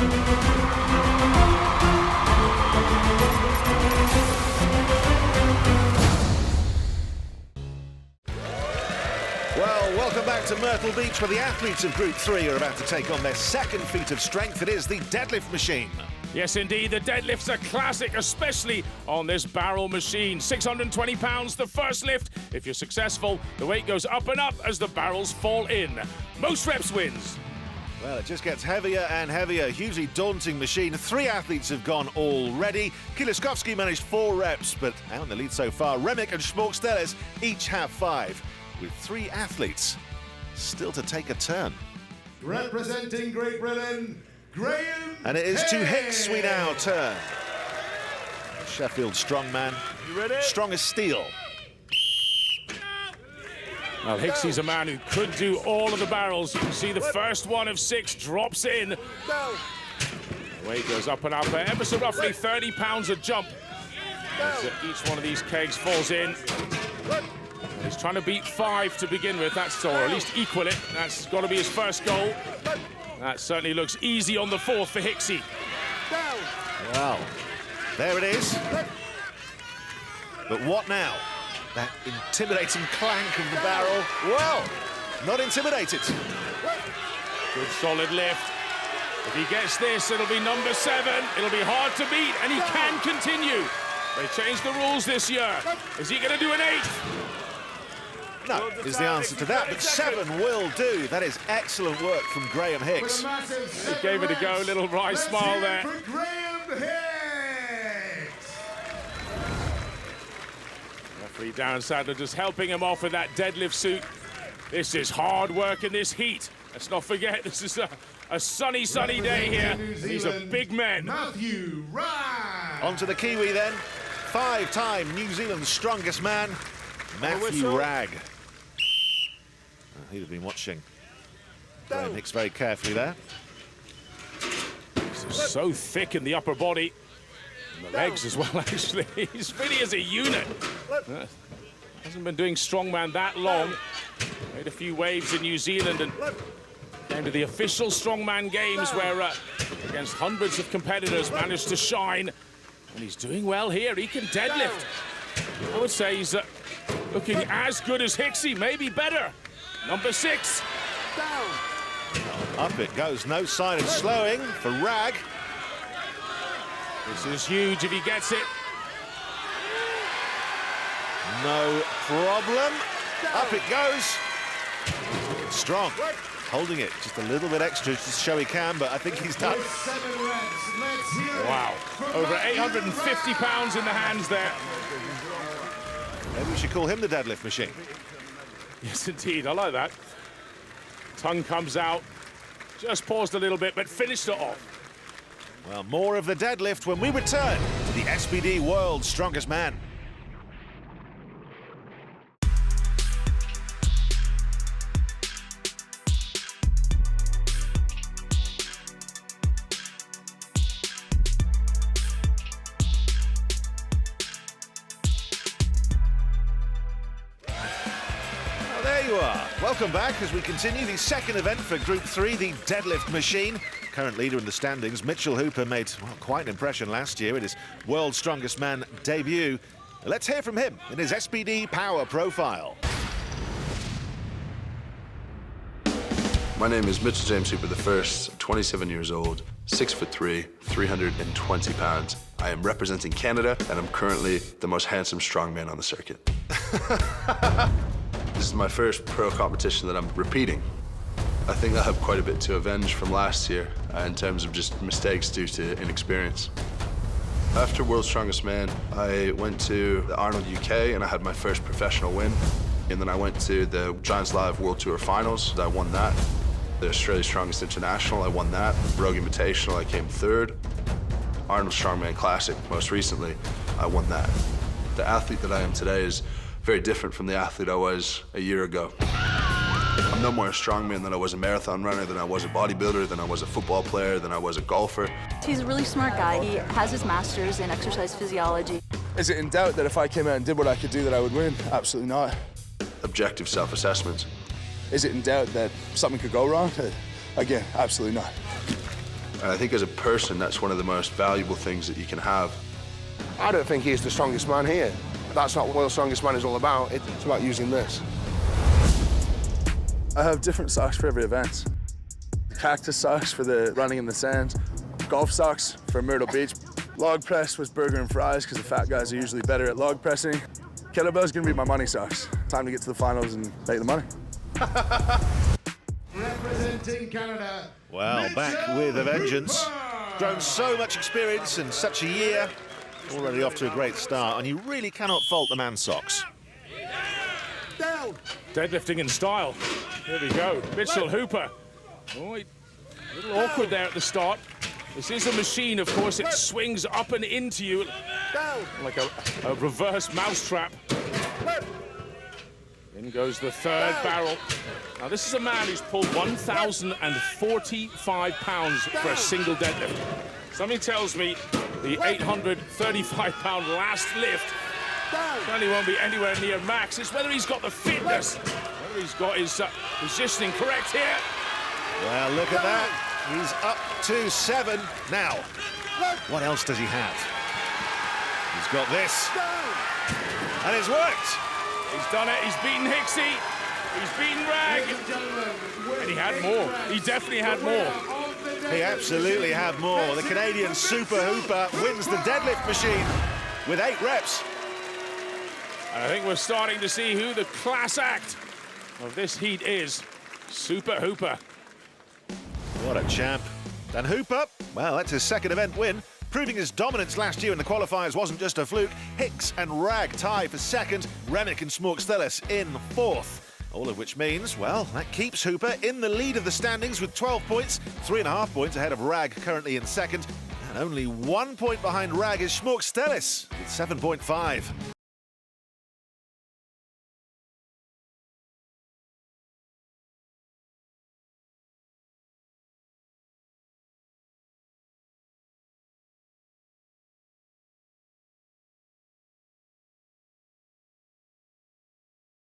Well, welcome back to Myrtle Beach, where the athletes of Group 3 are about to take on their second feat of strength. It is the deadlift machine. Yes, indeed, the deadlift's a classic, especially on this barrel machine. 620 pounds, the first lift. If you're successful, the weight goes up and up as the barrels fall in. Most reps wins. Well, it just gets heavier and heavier. Hugely daunting machine. 3 athletes have gone already. Kieliszkowski managed 4 reps, but out in the lead so far. Remick and Šmaukstelis each have 5, with 3 athletes still to take a turn. Representing Great Britain, Graham. And it is to Hicks we now turn. Sheffield strongman. You ready? Strong as steel. Well, Hicks is a man who could do all of the barrels. You can see the first one of 6 drops in. The weight goes up and up, ever so roughly 30 pounds a jump. As each one of these kegs falls in. He's trying to beat 5 to begin with, that's or at least equal it. That's got to be his first goal. That certainly looks easy on the 4th for Hicksy. Wow, there it is. But what now? That intimidating clank of the barrel. Well, not intimidated. Good solid lift. If he gets this, it'll be number 7. It'll be hard to beat, and he can continue. They changed the rules this year. Is he going to do an 8th? No, is the answer to that, but 7 will do. That is excellent work from Graham Hicks. He gave it a go, little wry smile there. Referee Darren Sadler just helping him off with that deadlift suit. This is hard work in this heat. Let's not forget, this is a sunny day here. These are big men. Mathew Ragg. On to the Kiwi then. 5-time New Zealand's strongest man, Mathew Ragg. He'd have been watching Graham Hicks very carefully there. So thick in the upper body. And the legs as well, actually. He's really as a unit. Hasn't been doing strongman that long. Made a few waves in New Zealand and came to the official strongman games where, against hundreds of competitors, managed to shine. And he's doing well here. He can deadlift. I would say he's looking as good as Hicksy, maybe better. Number 6. Up it goes, no sign of slowing for Ragg. This is huge if he gets it. No problem. Up it goes. Strong. Holding it just a little bit extra to show he can, but I think he's done. Wow. Over 850 pounds in the hands there. Maybe we should call him the deadlift machine. Yes, indeed. I like that. Tongue comes out. Just paused a little bit, but finished it off. Well, more of the deadlift when we return to the SBD World's Strongest Man. Welcome back as we continue the second event for Group 3, the deadlift machine. Current leader in the standings, Mitchell Hooper, made quite an impression last year at his World's Strongest Man debut. Let's hear from him in his SBD Power profile. My name is Mitchell James Hooper I, 27 years old, 6'3", 320 pounds. I am representing Canada, and I'm currently the most handsome strongman on the circuit. This is my first pro competition that I'm repeating. I think I have quite a bit to avenge from last year in terms of just mistakes due to inexperience. After World's Strongest Man, I went to the Arnold UK and I had my first professional win. And then I went to the Giants Live World Tour Finals. I won that. The Australia's Strongest International, I won that. Rogue Invitational, I came 3rd. Arnold Strongman Classic, most recently, I won that. The athlete that I am today is very different from the athlete I was a year ago. I'm no more a strongman than I was a marathon runner, than I was a bodybuilder, than I was a football player, than I was a golfer. He's a really smart guy. He has his master's in exercise physiology. Is it in doubt that if I came out and did what I could do that I would win? Absolutely not. Objective self-assessment. Is it in doubt that something could go wrong? Again, absolutely not. And I think as a person, that's one of the most valuable things that you can have. I don't think he's the strongest man here. That's not what World's Strongest Man is all about. It's about using this. I have different socks for every event. Cactus socks for the running in the sand, golf socks for Myrtle Beach. Log press was burger and fries because the fat guys are usually better at log pressing. Kettlebell's gonna be my money socks. Time to get to the finals and make the money. Representing Canada. Well, back with a vengeance. Grown so much experience in such a year. Already off to a great start, and you really cannot fault the man's socks. Down. Deadlifting in style. Here we go. Mitchell Hooper. Oh, a little awkward there at the start. This is a machine, of course. It swings up and into you Down. like a reverse mousetrap. In goes the third barrel. Now, this is a man who's pulled 1,045 pounds for a single deadlift. Something tells me the 835-pound last lift probably won't be anywhere near max. It's whether he's got the fitness, whether he's got his positioning correct here. Well, look at that. He's up to 7 now. What else does he have? He's got this. And it's worked. He's done it. He's beaten Hicksy. He's beaten Ragg. And he had more. He definitely had more. He absolutely had more. The Canadian Super Hooper wins the deadlift machine with 8 reps. I think we're starting to see who the class act of this heat is. Super Hooper. What a champ. And Hooper, well, that's his second event win. Proving his dominance last year in the qualifiers wasn't just a fluke. Hicks and Ragg tie for second, Remick and Šmaukstelis in fourth. All of which means, well, that keeps Hooper in the lead of the standings with 12 points, 3.5 points ahead of Ragg, currently in second, and only 1 point behind Ragg is Šmaukstelis with 7.5.